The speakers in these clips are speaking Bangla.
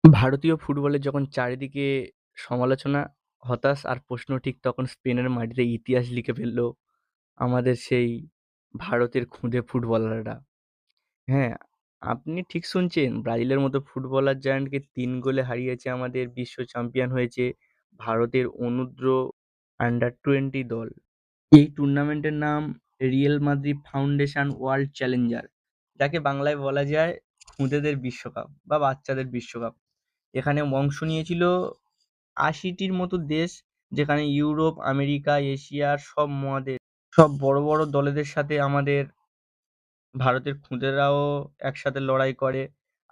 ভারতীয় ফুটবলের যখন চারিদিকে সমালোচনা, হতাশ আর প্রশ্ন ঠিক তখন স্পেনের মাটিতে ইতিহাস লিখে ফেলল আমাদের সেই ভারতের খুদে ফুটবলাররা। হ্যাঁ, আপনি ঠিক শুনছেন। ব্রাজিলের মতো ফুটবলার জায়ান্টকে ৩ গোলে হারিয়েছে আমাদের বিশ্ব চ্যাম্পিয়ন হয়েছে ভারতের অনূর্ধ্ব আন্ডার-20 দল। এই টুর্নামেন্টের নাম Real Madrid foundation world Challenger, যাকে বাংলায় বলা যায় খুদেদের বিশ্বকাপ বা বাচ্চাদের বিশ্বকাপ। এখানে অংশ নিয়েছিল ৮০টির মতো দেশ, যেখানে ইউরোপ, আমেরিকা, এশিয়ার সব মহাদেশ, সব বড় বড় দলেদের সাথে আমাদের ভারতের খুদেরাও একসাথে লড়াই করে।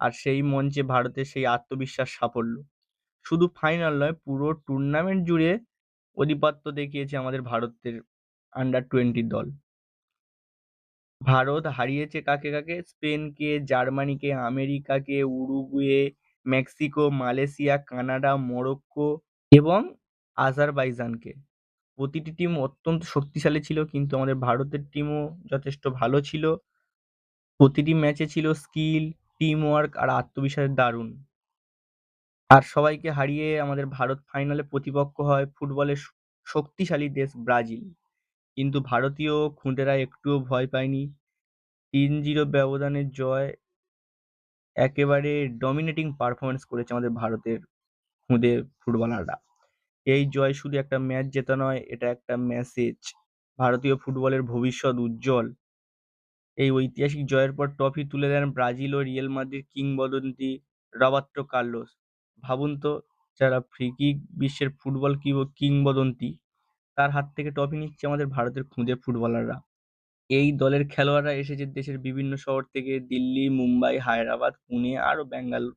আর সেই মঞ্চে ভারতের সেই আত্মবিশ্বাস, সাফল্য শুধু ফাইনাল নয়, পুরো টুর্নামেন্ট জুড়ে আধিপত্য দেখিয়েছে আমাদের ভারতের আন্ডার-20 দল। ভারত হারিয়েছে কাকে কাকে? স্পেনকে, জার্মানিকে, আমেরিকাকে, Uruguay, Mexico, Malaysia, Canada, Morocco এবং আজারবাইজানকে। প্রতিটি টিম অত্যন্ত শক্তিশালী ছিল, কিন্তু আমাদের ভারতের টিমও যথেষ্ট ভালো ছিল। প্রতিটি ম্যাচে ছিল স্কিল, টিম ওয়ার্ক আর আত্মবিশ্বাস দারুণ। আর সবাইকে হারিয়ে আমাদের ভারত ফাইনালে প্রতিপক্ষ হয় ফুটবলের শক্তিশালী দেশ ব্রাজিল। কিন্তু ভারতীয় খুদেরা একটুও ভয় পায়নি। ৩-০ ব্যবধানের জয়, একেবারে ডমিনেটিং পারফরমেন্স করেছে আমাদের ভারতের খুদে ফুটবলাররা। এই জয় শুধু একটা ম্যাচ জেতা নয়, এটা একটা মেসেজ। ভারতীয় ফুটবলের ভবিষ্যৎ উজ্জ্বল। এই ঐতিহাসিক জয়ের পর ট্রফি তুলে দেন ব্রাজিল ও রিয়াল মাদ্রিদ কিংবদন্তি রবার্তো কার্লোস। ভাবুন তো, যারা ফ্রি-কিক বিশ্বের ফুটবল কিংবদন্তি, তার হাত থেকে ট্রফি নিচ্ছে আমাদের ভারতের খুদে ফুটবলাররা। এই দলের খেলোয়াড়রা এসেছে দেশের বিভিন্ন শহর থেকে, দিল্লি, মুম্বাই, হায়দ্রাবাদ, পুনে আরও ব্যাঙ্গালোর।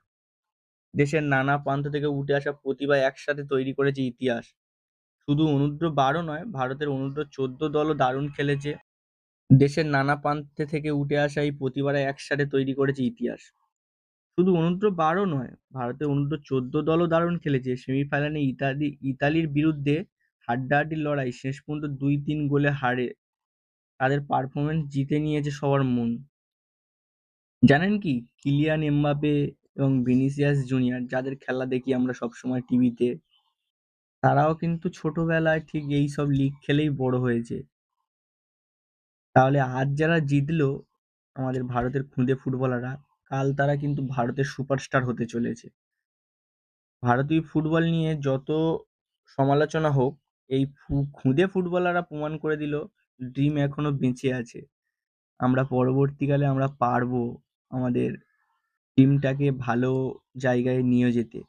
দেশের নানা প্রান্ত থেকে উঠে আসা প্রতিভা একসাথে তৈরি করেছে ইতিহাস। শুধু অনূর্ধ্ব-12 নয়, ভারতের অনূর্ধ্ব-14 দলও দারুণ খেলেছে। দেশের নানা প্রান্তে থেকে উঠে আসা এই প্রতিভারা একসাথে তৈরি করেছে ইতিহাস। শুধু অনূর্ধ্ব-12 নয়, ভারতের অনূর্ধ্ব-14 দলও দারুণ খেলেছে। সেমিফাইনালে ইতালির বিরুদ্ধে হাড্ডাহাড্ডি লড়াই, শেষ পর্যন্ত ২-৩ গোলে হারে তাদের পারফরম্যান্স জিতে নিয়েছে সবার মন। জানেন কি, কিলিয়ান এমবাপে এবং ভিনিসিয়াস জুনিয়র, যাদের খেলা দেখি আমরা সবসময় টিভিতে, তারাও কিন্তু ছোটবেলায় ঠিক এই সব লিগ খেলেই বড় হয়েছে। তাহলে আজ যারা জিতলো আমাদের ভারতের খুদে ফুটবলাররা, কাল তারা কিন্তু ভারতের সুপারস্টার হতে চলেছে। ভারতীয় ফুটবল নিয়ে যত সমালোচনা হোক, এই খুদে ফুটবলাররা প্রমাণ করে দিল ড্রিম এখনো বেঁচে আছে। আমরা পরবর্তীকালে আমরা পারবো আমাদের টিমটাকে ভালো জায়গায় নিয়ে যেতে।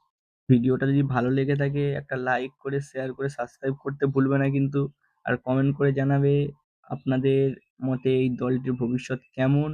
ভিডিওটা যদি ভালো লেগে থাকে, একটা লাইক করে, শেয়ার করে, সাবস্ক্রাইব করতে ভুলবে না কিন্তু। আর কমেন্ট করে জানাবে আপনাদের মতে এই দলটির ভবিষ্যৎ কেমন।